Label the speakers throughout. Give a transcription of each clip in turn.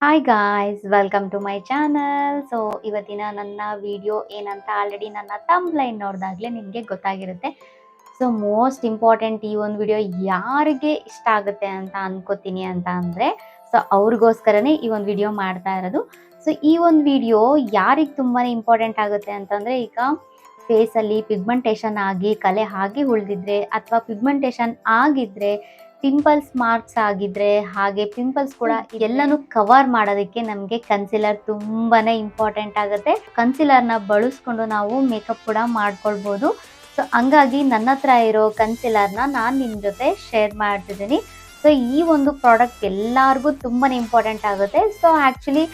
Speaker 1: Hi guys, welcome to my channel. So ಇವತ್ತಿನ ನನ್ನ video ಏನಂತ ಆಲ್ರೆಡಿ ನನ್ನ ಥಂಬ್ನೈಲ್ ನೋಡಿದಾಗಲೇ ನಿಮಗೆ ಗೊತ್ತಾಗಿರುತ್ತೆ. ಸೊ ಮೋಸ್ಟ್ ಇಂಪಾರ್ಟೆಂಟ್ ಈ ಒಂದು ವಿಡಿಯೋ ಯಾರಿಗೆ ಇಷ್ಟ ಆಗುತ್ತೆ ಅಂತ ಅನ್ಕೋತೀನಿ ಅಂತ ಅಂದರೆ, ಸೊ ಅವ್ರಿಗೋಸ್ಕರನೇ ಈ ಒಂದು ವಿಡಿಯೋ ಮಾಡ್ತಾ ಇರೋದು. ಸೊ ಈ ಒಂದು ವಿಡಿಯೋ ಯಾರಿಗೆ ತುಂಬಾ ಇಂಪಾರ್ಟೆಂಟ್ ಆಗುತ್ತೆ ಅಂತಂದರೆ, ಈಗ ಫೇಸಲ್ಲಿ ಪಿಗ್ಮೆಂಟೇಷನ್ ಆಗಿ ಕಲೆ ಆಗಿ ಉಳಿದಿದ್ರೆ, ಅಥವಾ ಪಿಗ್ಮೆಂಟೇಷನ್ ಆಗಿದ್ರೆ, ಪಿಂಪಲ್ಸ್ ಮಾರ್ಕ್ಸ್ ಆಗಿದ್ರೆ, ಹಾಗೆ ಪಿಂಪಲ್ಸ್ ಕೂಡ ಎಲ್ಲನೂ ಕವರ್ ಮಾಡೋದಕ್ಕೆ ನಮಗೆ ಕನ್ಸಿಲರ್ ತುಂಬಾನೇ ಇಂಪಾರ್ಟೆಂಟ್ ಆಗುತ್ತೆ. ಕನ್ಸಿಲರ್ನ ಬಳಸ್ಕೊಂಡು ನಾವು ಮೇಕಪ್ ಕೂಡ ಮಾಡ್ಕೊಳ್ಬೋದು. ಸೊ ಹಂಗಾಗಿ ನನ್ನ ಹತ್ರ ಇರೋ ಕನ್ಸಿಲರ್ನ ನಾನು ನಿಮ್ಮ ಜೊತೆ ಶೇರ್ ಮಾಡ್ತಿದ್ದೀನಿ. ಸೊ ಈ ಒಂದು ಪ್ರಾಡಕ್ಟ್ ಎಲ್ಲರಿಗೂ ತುಂಬಾನೇ ಇಂಪಾರ್ಟೆಂಟ್ ಆಗುತ್ತೆ. ಸೊ ಆ್ಯಕ್ಚುಲಿ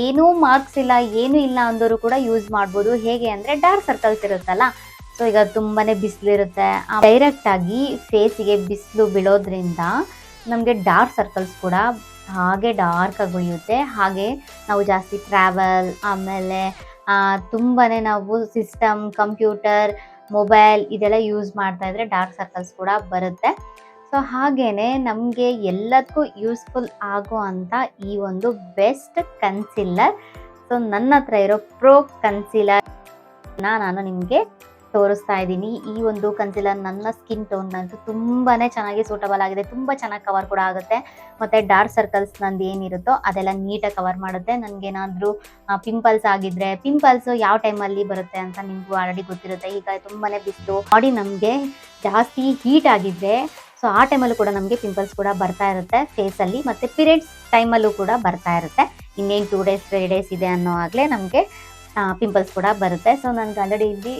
Speaker 1: ಏನೂ ಮಾರ್ಕ್ಸ್ ಇಲ್ಲ, ಏನೂ ಇಲ್ಲ ಅಂದವರು ಕೂಡ ಯೂಸ್ ಮಾಡ್ಬೋದು. ಹೇಗೆ ಅಂದರೆ, ಡಾರ್ಕ್ ಸರ್ಕಲ್ಸ್ ಇರುತ್ತಲ್ಲ, ಸೊ ಈಗ ತುಂಬಾನೇ ಬಿಸಿಲಿರುತ್ತೆ, ಡೈರೆಕ್ಟ್ ಆಗಿ ಫೇಸಿಗೆ ಬಿಸಿಲು ಬೀಳೋದ್ರಿಂದ ನಮಗೆ ಡಾರ್ಕ್ ಸರ್ಕಲ್ಸ್ ಕೂಡ ಹಾಗೆ ಡಾರ್ಕ್ ಆಗಿ ಉಳಿಯುತ್ತೆ. ಹಾಗೆ ನಾವು ಜಾಸ್ತಿ ಟ್ರಾವೆಲ್, ಆಮೇಲೆ ತುಂಬಾನೇ ನಾವು ಸಿಸ್ಟಮ್, ಕಂಪ್ಯೂಟರ್, ಮೊಬೈಲ್ ಇದೆಲ್ಲ ಯೂಸ್ ಮಾಡ್ತಾ ಇದ್ರೆ ಡಾರ್ಕ್ ಸರ್ಕಲ್ಸ್ ಕೂಡ ಬರುತ್ತೆ. ಸೊ ಹಾಗೇನೆ ನಮಗೆ ಎಲ್ಲದಕ್ಕೂ ಯೂಸ್ಫುಲ್ ಆಗೋ ಅಂತ ಈ ಒಂದು ಬೆಸ್ಟ್ ಕನ್ಸಿಲರ್, ಸೊ ನನ್ನ ಹತ್ರ ಇರೋ ಪ್ರೋ ಕನ್ಸಿಲರ್ನ ನಾನು ನಿಮಗೆ ತೋರಿಸ್ತಾ ಇದ್ದೀನಿ. ಈ ಒಂದು ಕನ್ಸಿಲರ್ ನನ್ನ ಸ್ಕಿನ್ ಟೋನ್ನಂತೂ ತುಂಬಾ ಚೆನ್ನಾಗಿ ಸೂಟಬಲ್ ಆಗಿದೆ. ತುಂಬ ಚೆನ್ನಾಗಿ ಕವರ್ ಕೂಡ ಆಗುತ್ತೆ. ಮತ್ತು ಡಾರ್ಕ್ ಸರ್ಕಲ್ಸ್ ನಂದು ಏನಿರುತ್ತೋ ಅದೆಲ್ಲ ನೀಟಾಗಿ ಕವರ್ ಮಾಡುತ್ತೆ. ನನಗೇನಾದರೂ ಪಿಂಪಲ್ಸ್ ಆಗಿದ್ದರೆ, ಪಿಂಪಲ್ಸು ಯಾವ ಟೈಮಲ್ಲಿ ಬರುತ್ತೆ ಅಂತ ನಿಮಗೂ ಆಲ್ರೆಡಿ ಗೊತ್ತಿರುತ್ತೆ. ಈಗ ತುಂಬಾ ಬಿಸಿಲು, ಬಾಡಿ ನಮಗೆ ಜಾಸ್ತಿ ಹೀಟ್ ಆಗಿದ್ದರೆ, ಸೊ ಆ ಟೈಮಲ್ಲೂ ಕೂಡ ನಮಗೆ ಪಿಂಪಲ್ಸ್ ಕೂಡ ಬರ್ತಾ ಇರುತ್ತೆ ಫೇಸಲ್ಲಿ. ಮತ್ತು ಪೀರಿಯಡ್ಸ್ ಟೈಮಲ್ಲೂ ಕೂಡ ಬರ್ತಾ ಇರುತ್ತೆ. ಇನ್ನೇನು 2 days 3 days ಇದೆ ಅನ್ನೋ ಆಗಲೇ ನಮಗೆ ಪಿಂಪಲ್ಸ್ ಕೂಡ ಬರುತ್ತೆ. ಸೊ ನನಗೆ ಆಲ್ರೆಡಿ ಇಲ್ಲಿ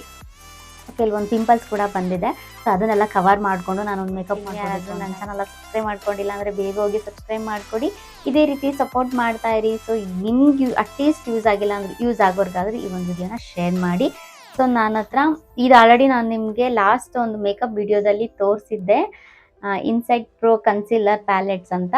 Speaker 1: ಕೆಲವೊಂದು ಪಿಂಪಲ್ಸ್ ಕೂಡ ಬಂದಿದೆ. ಸೊ ಅದನ್ನೆಲ್ಲ ಕವರ್ ಮಾಡಿಕೊಂಡು ನಾನು ಒಂದು ಮೇಕಪ್ ಮಾಡೋದು. ನನ್ನ ಚಾನಲ್ ಸಬ್ಸ್ಕ್ರೈಬ್ ಮಾಡ್ಕೊಂಡಿಲ್ಲ ಅಂದರೆ ಬೇಗ ಹೋಗಿ ಸಬ್ಸ್ಕ್ರೈಬ್ ಮಾಡ್ಕೊಡಿ. ಇದೇ ರೀತಿ ಸಪೋರ್ಟ್ ಮಾಡ್ತಾ ಇರಿ. ಸೊ ನಿಮ್ಗೆ ಅಟ್ಲೀಸ್ಟ್ ಯೂಸ್ ಆಗಿಲ್ಲ ಅಂದರೆ, ಯೂಸ್ ಆಗೋರ್ಗಾದ್ರೆ ಈ ಒಂದು ವಿಡಿಯೋನ ಶೇರ್ ಮಾಡಿ. ಸೊ ನನ್ನ ಹತ್ರ ಇದು ಆಲ್ರೆಡಿ ನಾನು ನಿಮಗೆ ಲಾಸ್ಟ್ ಒಂದು ಮೇಕಪ್ ವಿಡಿಯೋದಲ್ಲಿ ತೋರಿಸಿದ್ದೆ, ಇನ್ಸೈಡ್ ಪ್ರೋ ಕನ್ಸಿಲರ್ ಪ್ಯಾಲೆಟ್ಸ್ ಅಂತ.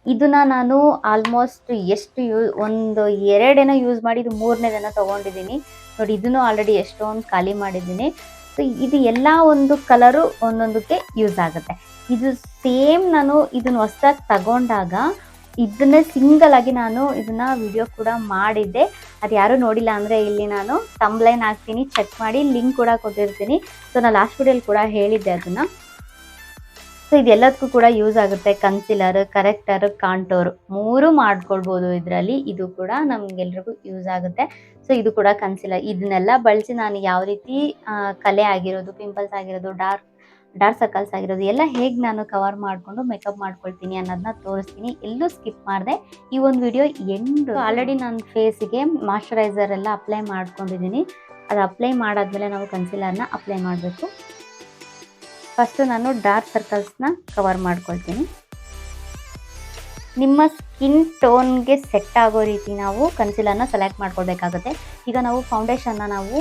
Speaker 1: ಇದನ್ನ ನಾನು ಆಲ್ಮೋಸ್ಟ್ ಎಷ್ಟು ಒಂದು 2 ಯೂಸ್ ಮಾಡಿ ಇದು 3ನೇದನ್ನ ತೊಗೊಂಡಿದ್ದೀನಿ ನೋಡಿ. ಇದನ್ನು ಆಲ್ರೆಡಿ ಎಷ್ಟೊಂದು ಖಾಲಿ ಮಾಡಿದ್ದೀನಿ. ಸೊ ಇದು ಎಲ್ಲ ಒಂದು ಕಲರು ಒಂದೊಂದಕ್ಕೆ ಯೂಸ್ ಆಗುತ್ತೆ. ಇದು ಸೇಮ್ ನಾನು ಇದನ್ನು ಹೊಸದಾಗಿ ತಗೊಂಡಾಗ ಇದನ್ನೇ ಸಿಂಗಲ್ ಆಗಿ ನಾನು ಇದನ್ನ ವಿಡಿಯೋ ಕೂಡ ಮಾಡಿದ್ದೆ. ಅದು ಯಾರು ನೋಡಿಲ್ಲ ಅಂದರೆ ಇಲ್ಲಿ ನಾನು ಥಂಬ್ನೈಲ್ ಹಾಕ್ತೀನಿ, ಚೆಕ್ ಮಾಡಿ, ಲಿಂಕ್ ಕೂಡ ಕೊಟ್ಟಿರ್ತೀನಿ. ಸೊ ನಾನು ಲಾಸ್ಟ್ ವಿಡಿಯೋಲಿ ಕೂಡ ಹೇಳಿದ್ದೆ ಅದನ್ನು. ಸೊ ಇದೆಲ್ಲದಕ್ಕೂ ಕೂಡ ಯೂಸ್ ಆಗುತ್ತೆ. ಕನ್ಸಿಲರ್, ಕರೆಕ್ಟರ್, ಕಾಂಟೋರ್ 3 ಮಾಡ್ಕೊಳ್ಬೋದು ಇದರಲ್ಲಿ. ಇದು ಕೂಡ ನಮಗೆಲ್ರಿಗೂ ಯೂಸ್ ಆಗುತ್ತೆ. ಸೊ ಇದು ಕೂಡ ಕನ್ಸಿಲರ್. ಇದನ್ನೆಲ್ಲ ಬಳಸಿ ನಾನು ಯಾವ ರೀತಿ ಕಲೆ ಆಗಿರೋದು, ಪಿಂಪಲ್ಸ್ ಆಗಿರೋದು, ಡಾರ್ಕ್ ಸರ್ಕಲ್ಸ್ ಆಗಿರೋದು ಎಲ್ಲ ಹೇಗೆ ನಾನು ಕವರ್ ಮಾಡಿಕೊಂಡು ಮೇಕಪ್ ಮಾಡ್ಕೊಳ್ತೀನಿ ಅನ್ನೋದನ್ನ ತೋರಿಸ್ತೀನಿ. ಎಲ್ಲೂ ಸ್ಕಿಪ್ ಮಾಡಿದೆ ಈ ಒಂದು ವಿಡಿಯೋ ಎಂಡ್. ಆಲ್ರೆಡಿ ನನ್ನ ಫೇಸಿಗೆ ಮಾಯ್ಶ್ಚರೈಸರ್ ಎಲ್ಲ ಅಪ್ಲೈ ಮಾಡ್ಕೊಂಡಿದ್ದೀನಿ. ಅದು ಅಪ್ಲೈ ಮಾಡಾದ್ಮೇಲೆ ನಾವು ಕನ್ಸಿಲರ್ನ ಅಪ್ಲೈ ಮಾಡಬೇಕು. ಫಸ್ಟು ನಾನು ಡಾರ್ಕ್ ಸರ್ಕಲ್ಸ್ನ ಕವರ್ ಮಾಡ್ಕೊಳ್ತೀನಿ. ನಿಮ್ಮ ಸ್ಕಿನ್ ಟೋನ್ಗೆ ಸೆಟ್ ಆಗೋ ರೀತಿ ನಾವು ಕನ್ಸಿಲರ್ನ ಸೆಲೆಕ್ಟ್ ಮಾಡ್ಕೊಳ್ಬೇಕಾಗುತ್ತೆ. ಈಗ ನಾವು ಫೌಂಡೇಶನ್ನ ನಾವು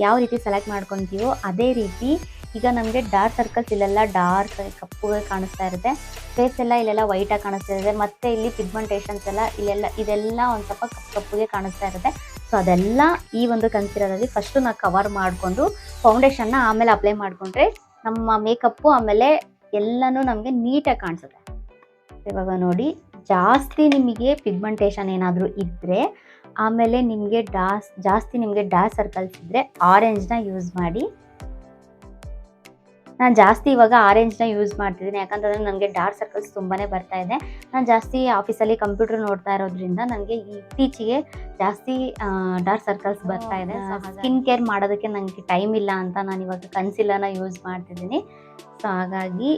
Speaker 1: ಯಾವ ರೀತಿ ಸೆಲೆಕ್ಟ್ ಮಾಡ್ಕೊತೀವೋ ಅದೇ ರೀತಿ ಈಗ ನಮಗೆ ಡಾರ್ಕ್ ಸರ್ಕಲ್ಸ್ ಇಲ್ಲೆಲ್ಲ ಡಾರ್ಕ್ ಕಪ್ಪುಗೆ ಕಾಣಿಸ್ತಾ ಇರುತ್ತೆ, ಫೇಸ್ ಎಲ್ಲ ಇಲ್ಲೆಲ್ಲ ವೈಟಾಗಿ ಕಾಣಿಸ್ತಾ ಇರುತ್ತೆ, ಮತ್ತು ಇಲ್ಲಿ ಪಿಗ್ಮೆಂಟೇಷನ್ಸ್ ಎಲ್ಲ ಇದೆಲ್ಲ ಒಂದು ಸ್ವಲ್ಪ ಕಪ್ಪುಗೆ ಕಾಣಿಸ್ತಾ ಇರುತ್ತೆ. ಸೊ ಅದೆಲ್ಲ ಈ ಒಂದು ಕನ್ಸಿಲರಲ್ಲಿ ಫಸ್ಟು ನಾವು ಕವರ್ ಮಾಡಿಕೊಂಡು ಫೌಂಡೇಶನ್ನ ಆಮೇಲೆ ಅಪ್ಲೈ ಮಾಡಿಕೊಂಡ್ರೆ ನಮ್ಮ ಮೇಕಪ್ಪು ಆಮೇಲೆ ಎಲ್ಲನೂ ನಮಗೆ ನೀಟಾಗಿ ಕಾಣಿಸುತ್ತೆ. ಇವಾಗ ನೋಡಿ, ಜಾಸ್ತಿ ನಿಮಗೆ ಪಿಗ್ಮೆಂಟೇಷನ್ ಏನಾದರೂ ಇದ್ದರೆ, ಆಮೇಲೆ ನಿಮಗೆ ಜಾಸ್ತಿ ನಿಮಗೆ ಡಾರ್ಕ್ ಸರ್ಕಲ್ಸ್ ಇದ್ದರೆ ಆರೆಂಜ್ನ ಯೂಸ್ ಮಾಡಿ. ನಾನು ಜಾಸ್ತಿ ಇವಾಗ ಆರೆಂಜ್ನ ಯೂಸ್ ಮಾಡ್ತಿದ್ದೀನಿ, ಯಾಕಂತಂದರೆ ನನಗೆ ಡಾರ್ಕ್ ಸರ್ಕಲ್ಸ್ ತುಂಬಾ ಬರ್ತಾ ಇದೆ. ನಾನು ಜಾಸ್ತಿ ಆಫೀಸಲ್ಲಿ ಕಂಪ್ಯೂಟರ್ ನೋಡ್ತಾ ಇರೋದ್ರಿಂದ ನನಗೆ ಇತ್ತೀಚೆಗೆ ಜಾಸ್ತಿ ಡಾರ್ಕ್ ಸರ್ಕಲ್ಸ್ ಬರ್ತಾ ಇದೆ. ಸ್ಕಿನ್ ಕೇರ್ ಮಾಡೋದಕ್ಕೆ ನನಗೆ ಟೈಮ್ ಇಲ್ಲ ಅಂತ ನಾನು ಇವಾಗ ಕನ್ಸಿಲರ್ನ ಯೂಸ್ ಮಾಡ್ತಿದ್ದೀನಿ. ಸೊ ಹಾಗಾಗಿ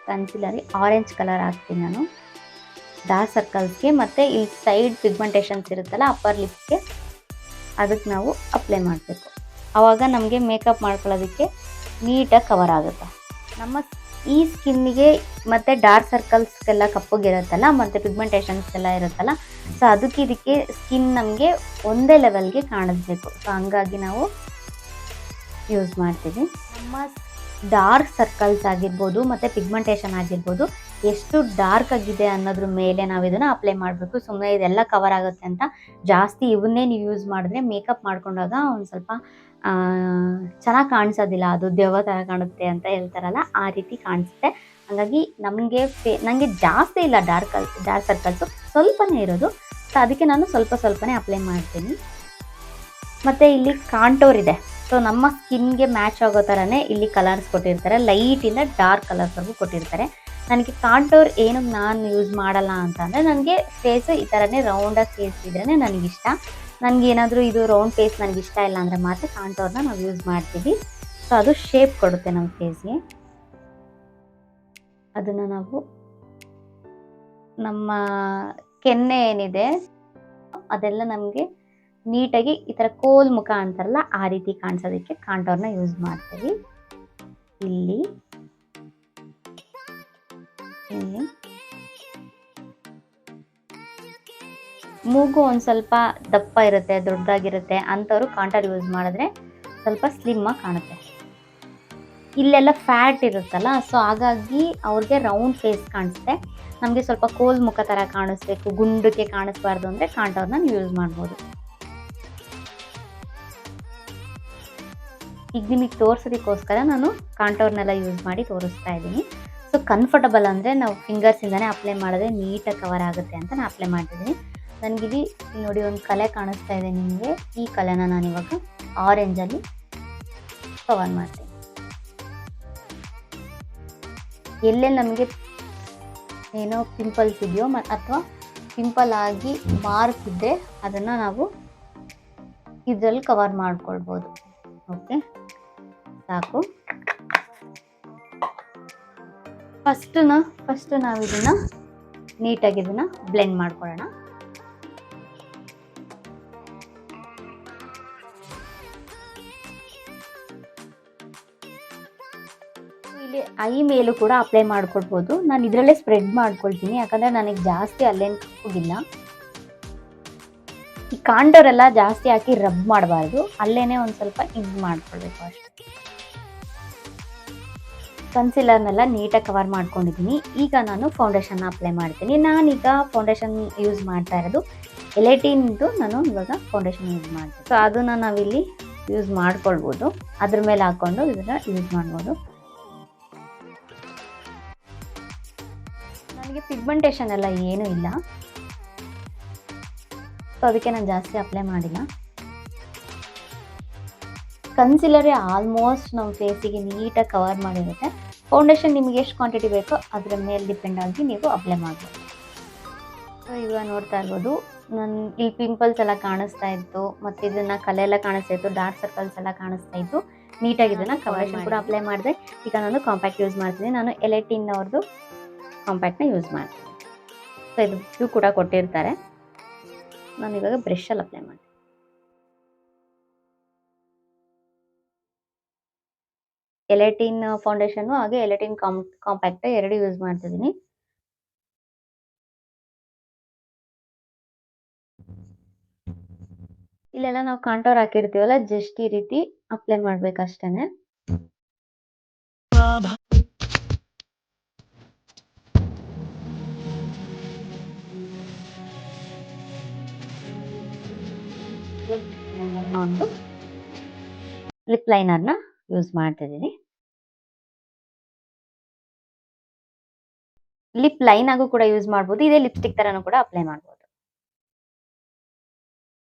Speaker 1: ಕನ್ಸಿಲರಿಗೆ ಆರೆಂಜ್ ಕಲರ್ ಹಾಕ್ತೀನಿ ನಾನು ಡಾರ್ಕ್ ಸರ್ಕಲ್ಸ್ಗೆ. ಮತ್ತು ಈ ಸೈಡ್ ಪಿಗ್ಮೆಂಟೇಷನ್ಸ್ ಇರುತ್ತಲ್ಲ ಅಪ್ಪರ್ ಲಿಪ್ಸ್ಗೆ, ಅದಕ್ಕೆ ನಾವು ಅಪ್ಲೈ ಮಾಡಬೇಕು. ಆವಾಗ ನಮಗೆ ಮೇಕಪ್ ಮಾಡ್ಕೊಳ್ಳೋದಕ್ಕೆ ನೀಟಾಗಿ ಕವರ್ ಆಗುತ್ತೆ. ನಮ್ಮ ಈ ಸ್ಕಿನ್ನಿಗೆ ಮತ್ತು ಡಾರ್ಕ್ ಸರ್ಕಲ್ಸ್ಗೆಲ್ಲ ಕಪ್ಪಗಿರುತ್ತಲ್ಲ, ಮತ್ತು ಪಿಗ್ಮೆಂಟೇಷನ್ಸ್ ಎಲ್ಲ ಇರುತ್ತಲ್ಲ, ಸೊ ಅದಕ್ಕೆ ಇದಕ್ಕೆ ಸ್ಕಿನ್ ನಮಗೆ ಒಂದೇ ಲೆವೆಲ್ಗೆ ಕಾಣಿಸ್ಬೇಕು. ಸೊ ಹಂಗಾಗಿ ನಾವು ಯೂಸ್ ಮಾಡ್ತೀವಿ. ನಮ್ಮ ಡಾರ್ಕ್ ಸರ್ಕಲ್ಸ್ ಆಗಿರ್ಬೋದು ಮತ್ತು ಪಿಗ್ಮೆಂಟೇಷನ್ ಆಗಿರ್ಬೋದು ಎಷ್ಟು ಡಾರ್ಕ್ ಆಗಿದೆ ಅನ್ನೋದ್ರ ಮೇಲೆ ನಾವು ಇದನ್ನು ಅಪ್ಲೈ ಮಾಡಬೇಕು. ಸುಮ್ಮನೆ ಇದೆಲ್ಲ ಕವರ್ ಆಗುತ್ತೆ ಅಂತ ಜಾಸ್ತಿ ಇವನ್ನೇ ನೀವು ಯೂಸ್ ಮಾಡಿದ್ರೆ ಮೇಕಪ್ ಮಾಡ್ಕೊಂಡಾಗ ಒಂದು ಸ್ವಲ್ಪ ಚೆನ್ನಾಗಿ ಕಾಣಿಸೋದಿಲ್ಲ, ಅದು ದೆವ್ವ ಥರ ಕಾಣುತ್ತೆ ಅಂತ ಹೇಳ್ತಾರಲ್ಲ, ಆ ರೀತಿ ಕಾಣಿಸುತ್ತೆ. ಹಾಗಾಗಿ ನನಗೆ ಜಾಸ್ತಿ ಇಲ್ಲ ಡಾರ್ಕ್ ಸರ್ಕಲ್ಸು, ಸ್ವಲ್ಪನೇ ಇರೋದು. ಸೊ ಅದಕ್ಕೆ ನಾನು ಸ್ವಲ್ಪನೇ ಅಪ್ಲೈ ಮಾಡ್ತೀನಿ. ಮತ್ತು ಇಲ್ಲಿ ಕಾಂಟೋರ್ ಇದೆ. ಸೊ ನಮ್ಮ ಸ್ಕಿನ್ಗೆ ಮ್ಯಾಚ್ ಆಗೋ ಥರನೇ ಇಲ್ಲಿ ಕಲರ್ಸ್ ಕೊಟ್ಟಿರ್ತಾರೆ, ಲೈಟಿಂದ ಡಾರ್ಕ್ ಕಲರ್ಸ್ವರೆಗೂ ಕೊಟ್ಟಿರ್ತಾರೆ. ನನಗೆ ಕಾಂಟೋರ್ ಏನಕ್ಕೆ ನಾನು ಯೂಸ್ ಮಾಡಲ್ಲ ಅಂತಂದರೆ, ನನಗೆ ಫೇಸು ಈ ಥರನೇ ರೌಂಡಾಗಿ ಫೇಸ್ ಇದ್ರೇ ನನಗಿಷ್ಟ. ನನಗೇನಾದರೂ ಇದು ರೌಂಡ್ ಫೇಸ್ ನನಗಿಷ್ಟ ಇಲ್ಲ ಅಂದರೆ ಮಾತ್ರ ಕಾಂಟೋರ್ನ ನಾವು ಯೂಸ್ ಮಾಡ್ತೀವಿ. ಸೊ ಅದು ಶೇಪ್ ಕೊಡುತ್ತೆ ನಮ್ಮ ಫೇಸ್ಗೆ. ಅದನ್ನು ನಾವು ನಮ್ಮ ಕೆನ್ನೆ ಏನಿದೆ ಅದೆಲ್ಲ ನಮಗೆ ನೀಟಾಗಿ ಈ ಥರ ಕೋಲ್ ಮುಖ ಅಂತಾರಲ್ಲ, ಆ ರೀತಿ ಕಾಣಿಸೋದಕ್ಕೆ ಕಾಂಟೋರ್ನ ಯೂಸ್ ಮಾಡ್ತೀವಿ. ಇಲ್ಲಿ ಮೂಗು ಒಂದು ಸ್ವಲ್ಪ ದಪ್ಪ ಇರುತ್ತೆ, ದೊಡ್ಡದಾಗಿರುತ್ತೆ ಅಂಥವ್ರು ಕಾಂಟೋರ್ ಯೂಸ್ ಮಾಡಿದ್ರೆ ಸ್ವಲ್ಪ ಸ್ಲಿಮ್ಮಾಗಿ ಕಾಣುತ್ತೆ. ಇಲ್ಲೆಲ್ಲ ಫ್ಯಾಟ್ ಇರುತ್ತಲ್ಲ, ಸೊ ಹಾಗಾಗಿ ಅವ್ರಿಗೆ ರೌಂಡ್ ಫೇಸ್ ಕಾಣಿಸುತ್ತೆ. ನಮಗೆ ಸ್ವಲ್ಪ ಕೋಲ್ ಮುಖ ಥರ ಕಾಣಿಸ್ಬೇಕು, ಗುಂಡಕ್ಕೆ ಕಾಣಿಸ್ಬಾರ್ದು ಅಂದರೆ ಕಾಂಟೋರ್ನ ಯೂಸ್ ಮಾಡ್ಬೋದು. ಈಗ ನಿಮಗೆ ತೋರಿಸೋದಕ್ಕೋಸ್ಕರ ನಾನು ಕಾಂಟೋರ್ನೆಲ್ಲ ಯೂಸ್ ಮಾಡಿ ತೋರಿಸ್ತಾ ಇದ್ದೀನಿ. ಸೊ ಕಂಫರ್ಟಬಲ್ ಅಂದರೆ ನಾವು ಫಿಂಗರ್ಸಿಂದನೇ ಅಪ್ಲೈ ಮಾಡಿದ್ರೆ ನೀಟಾಗಿ ಕವರ್ ಆಗುತ್ತೆ ಅಂತ ನಾನು ಅಪ್ಲೈ ಮಾಡ್ತಿದ್ದೀನಿ. ನನಗಿಲ್ಲಿ ನೋಡಿ ಒಂದು ಕಲೆ ಕಾಣಿಸ್ತಾ ಇದೆ ನಿಮಗೆ, ಈ ಕಲೆನ ನಾನಿವಾಗ ಆರೆಂಜಲ್ಲಿ ಕವರ್ ಮಾಡ್ತೀನಿ. ಎಲ್ಲೆಲ್ಲಿ ನಮಗೆ ಏನೋ ಪಿಂಪಲ್ಸ್ ಇದೆಯೋ ಅಥವಾ ಪಿಂಪಲ್ ಆಗಿ ಮಾರ್ಕ್ ಇದ್ದರೆ ಅದನ್ನು ನಾವು ಇದರಲ್ಲಿ ಕವರ್ ಮಾಡ್ಕೊಳ್ಬೋದು. ಓಕೆ, ಸಾಕು. ಫಸ್ಟ್ ನಾವು ಇದನ್ನು ನೀಟಾಗಿ ಬ್ಲೆಂಡ್ ಮಾಡ್ಕೊಳ್ಳೋಣ. ಇಲ್ಲಿ ಐ ಮೇಲೂ ಕೂಡ ಅಪ್ಲೈ ಮಾಡ್ಕೊಳ್ಬೋದು. ನಾನು ಇದರಲ್ಲೇ ಸ್ಪ್ರೆಡ್ ಮಾಡ್ಕೊಳ್ತೀನಿ, ಯಾಕಂದರೆ ನನಗೆ ಜಾಸ್ತಿ ಅಲ್ಲೇನು ಹೋಗಿಲ್ಲ. ಈ ಕಾಂಟೋರ್ ಎಲ್ಲ ಜಾಸ್ತಿ ಹಾಕಿ ರಬ್ ಮಾಡಬಾರ್ದು, ಅಲ್ಲೇನೆ ಒಂದು ಸ್ವಲ್ಪ ಇದು ಮಾಡ್ಕೊಳ್ಬೇಕು ಅಷ್ಟೇ. ಕನ್ಸಿಲರ್ನೆಲ್ಲ ನೀಟಾಗಿ ಕವರ್ ಮಾಡ್ಕೊಂಡಿದ್ದೀನಿ. ಈಗ ನಾನು ಫೌಂಡೇಶನ್ನ ಅಪ್ಲೈ ಮಾಡ್ತೀನಿ. ನಾನೀಗ ಫೌಂಡೇಶನ್ ಯೂಸ್ ಮಾಡ್ತಾ ಇರೋದು ಎಲೆಟಿನ್ದು. ನಾನು ಇವಾಗ ಫೌಂಡೇಶನ್ ಯೂಸ್ ಮಾಡ್ತೀನಿ. ಸೊ ಅದನ್ನು ನಾವಿಲ್ಲಿ ಯೂಸ್ ಮಾಡ್ಕೊಳ್ಬೋದು, ಅದ್ರ ಮೇಲೆ ಹಾಕ್ಕೊಂಡು ಇದನ್ನು ಯೂಸ್ ಮಾಡ್ಬೋದು. ನನಗೆ ಪಿಗ್ಮೆಂಟೇಷನ್ ಎಲ್ಲ ಏನೂ ಇಲ್ಲ, ಸೊ ಅದಕ್ಕೆ ನಾನು ಜಾಸ್ತಿ ಅಪ್ಲೈ ಮಾಡಿಲ್ಲ. ಕನ್ಸಿಲರೇ ಆಲ್ಮೋಸ್ಟ್ ನಮ್ಮ ಫೇಸಿಗೆ ನೀಟಾಗಿ ಕವರ್ ಮಾಡಿರುತ್ತೆ. ಫೌಂಡೇಶನ್ ನಿಮಗೆ ಎಷ್ಟು ಕ್ವಾಂಟಿಟಿ ಬೇಕೋ ಅದರ ಮೇಲೆ ಡಿಪೆಂಡ್ ಆಗಿ ನೀವು ಅಪ್ಲೈ ಮಾಡ್ಬೋದು. ಸೊ ಇವಾಗ ನೋಡ್ತಾ ಇರ್ಬೋದು, ಈ ಪಿಂಪಲ್ಸ್ ಎಲ್ಲ ಕಾಣಿಸ್ತಾ ಇತ್ತು, ಮತ್ತು ಇದನ್ನು ಕಲೆ ಎಲ್ಲ ಕಾಣಿಸ್ತಾ ಇತ್ತು, ಡಾರ್ಕ್ ಸರ್ಕಲ್ಸ್ ಎಲ್ಲ ಕಾಣಿಸ್ತಾ ಇತ್ತು. ನೀಟಾಗಿ ಇದನ್ನು ಫೌಂಡೇಶನ್ ಕೂಡ ಅಪ್ಲೈ ಮಾಡಿದೆ. ಈಗ ನಾನು ಕಾಂಪ್ಯಾಕ್ಟ್ ಯೂಸ್ ಮಾಡ್ತೀನಿ. ನಾನು ಎಲೆಟಿನ್ ಅವ್ರದ್ದು ಕಾಂಪ್ಯಾಕ್ಟ್ನ ಯೂಸ್ ಮಾಡ್ತೀನಿ. ಸೊ ಇದು ಕೂಡ ಕೊಟ್ಟಿರ್ತಾರೆ. ನಾನು ಇವಾಗ ಬ್ರಷಲ್ಲಿ ಅಪ್ಲೈ ಮಾಡ್ತೀನಿ. ಎಲೆಟಿನ್ ಫೌಂಡೇಶನ್ ಹಾಗೆ ಎಲೆಟಿನ್ ಕಾಂಪ್ಯಾಕ್ಟ್ ಎರಡು ಯೂಸ್ ಮಾಡ್ತಿದ್ದೀನಿ. ಇಲ್ಲೆಲ್ಲ ನಾವು ಕಾಂಟೋರ್ ಹಾಕಿರ್ತೀವಲ್ಲ, ಜಸ್ಟ್ ಈ ರೀತಿ ಅಪ್ಲೈ ಮಾಡ್ಬೇಕಷ್ಟೇನೆ. ಒಂದು ಲಿಪ್ ಲೈನರ್ನ ಯೂಸ್ ಮಾಡ್ತಿದ್ದೀನಿ. ಲಿಪ್ ಲೈನ್ ಆಗು ಕೂಡ ಯೂಸ್ ಮಾಡ್ಬೋದು, ಇದೇ ಲಿಪ್ಸ್ಟಿಕ್ ತರನು ಕೂಡ ಅಪ್ಲೈ ಮಾಡ್ಬೋದು.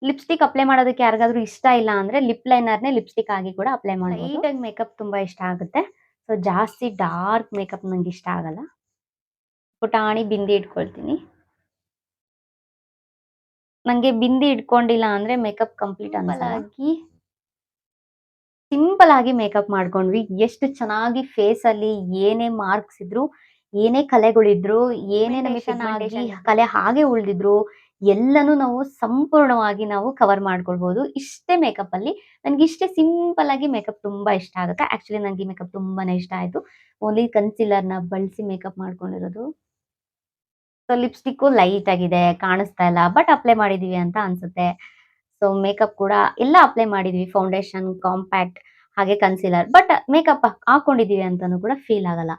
Speaker 1: ಲಿಪ್ಸ್ಟಿಕ್ ಅಪ್ಲೈ ಮಾಡೋದಕ್ಕೆ ಯಾರಿಗಾದ್ರೂ ಇಷ್ಟ ಇಲ್ಲ ಅಂದ್ರೆ ಲಿಪ್ ಲೈನರ್ನೇ ಲಿಪ್ಸ್ಟಿಕ್ ಆಗಿ ಕೂಡ ಅಪ್ಲೈ ಮಾಡ್ಬೋದು. ಲೈಟಾಗಿ ಮೇಕಪ್ ತುಂಬಾ ಇಷ್ಟ ಆಗುತ್ತೆ, ಸೊ ಜಾಸ್ತಿ ಡಾರ್ಕ್ ಮೇಕಪ್ ನಂಗೆ ಇಷ್ಟ ಆಗಲ್ಲ. ಪುಟಾಣಿ ಬಿಂದಿ ಇಟ್ಕೊಳ್ತೀನಿ. ನಂಗೆ ಬಿಂದಿ ಇಟ್ಕೊಂಡಿಲ್ಲ ಅಂದ್ರೆ ಮೇಕಪ್ ಕಂಪ್ಲೀಟ್ ಅನ್ಸಲ್ಲ. ಸಿಂಪಲ್ ಆಗಿ ಮೇಕಪ್ ಮಾಡ್ಕೊಂಡ್ವಿ. ಎಷ್ಟು ಚೆನ್ನಾಗಿ ಫೇಸ್ ಅಲ್ಲಿ ಏನೇ ಮಾರ್ಕ್ಸ್ ಇದ್ರು, ಏನೇ ಕಲೆಗಳಿದ್ರು, ಏನೇ ನಮಗೆ ಕಲೆ ಹಾಗೆ ಉಳಿದಿದ್ರು ಎಲ್ಲನೂ ನಾವು ಸಂಪೂರ್ಣವಾಗಿ ನಾವು ಕವರ್ ಮಾಡ್ಕೊಳ್ಬಹುದು ಇಷ್ಟೇ ಮೇಕಪ್ ಅಲ್ಲಿ. ನನಗೆ ಇಷ್ಟೇ ಸಿಂಪಲ್ ಆಗಿ ಮೇಕಪ್ ತುಂಬಾ ಇಷ್ಟ ಆಗುತ್ತೆ. ಆಕ್ಚುಲಿ ನನಗೆ ಈ ಮೇಕಪ್ ತುಂಬಾನೇ ಇಷ್ಟ ಆಯ್ತು. ಓನ್ಲಿ ಕನ್ಸಿಲರ್ನ ಬಳಸಿ ಮೇಕಪ್ ಮಾಡ್ಕೊಂಡಿರೋದು. ಸೊ ಲಿಪ್ಸ್ಟಿಕ್ ಲೈಟ್ ಆಗಿದೆ, ಕಾಣಿಸ್ತಾ ಇಲ್ಲ, ಬಟ್ ಅಪ್ಲೈ ಮಾಡಿದೀವಿ ಅಂತ ಅನ್ಸುತ್ತೆ. ಸೊ ಮೇಕಪ್ ಕೂಡ ಎಲ್ಲ ಅಪ್ಲೈ ಮಾಡಿದೀವಿ, ಫೌಂಡೇಶನ್, ಕಾಂಪ್ಯಾಕ್ಟ್ ಹಾಗೆ ಕನ್ಸಿಲರ್, ಬಟ್ ಮೇಕಪ್ ಹಾಕೊಂಡಿದೀವಿ ಅಂತಾನು ಕೂಡ ಫೀಲ್ ಆಗಲ್ಲ.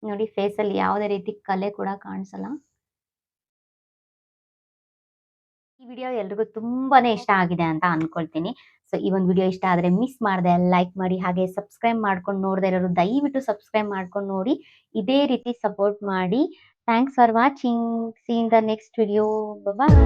Speaker 1: ನೋಡಿ ಫೇಸ್ ಅಲ್ಲಿ ಯಾವುದೇ ರೀತಿ ಕಲೆ ಕೂಡ ಕಾಣಿಸಲ್ಲ. ಈ ವಿಡಿಯೋ ಎಲ್ರಿಗೂ ತುಂಬಾನೇ ಇಷ್ಟ ಆಗಿದೆ ಅಂತ ಅನ್ಕೊಳ್ತೀನಿ. ಸೊ ಈ ಒಂದು ವಿಡಿಯೋ ಇಷ್ಟ ಆದರೆ ಮಿಸ್ ಮಾಡದೆ ಲೈಕ್ ಮಾಡಿ, ಹಾಗೆ ಸಬ್ಸ್ಕ್ರೈಬ್ ಮಾಡ್ಕೊಂಡು ನೋಡದೇ ಇರೋರು ದಯವಿಟ್ಟು ಸಬ್ಸ್ಕ್ರೈಬ್ ಮಾಡ್ಕೊಂಡು ನೋಡಿ, ಇದೇ ರೀತಿ ಸಪೋರ್ಟ್ ಮಾಡಿ. Thanks for watching. See in the next video. Bye.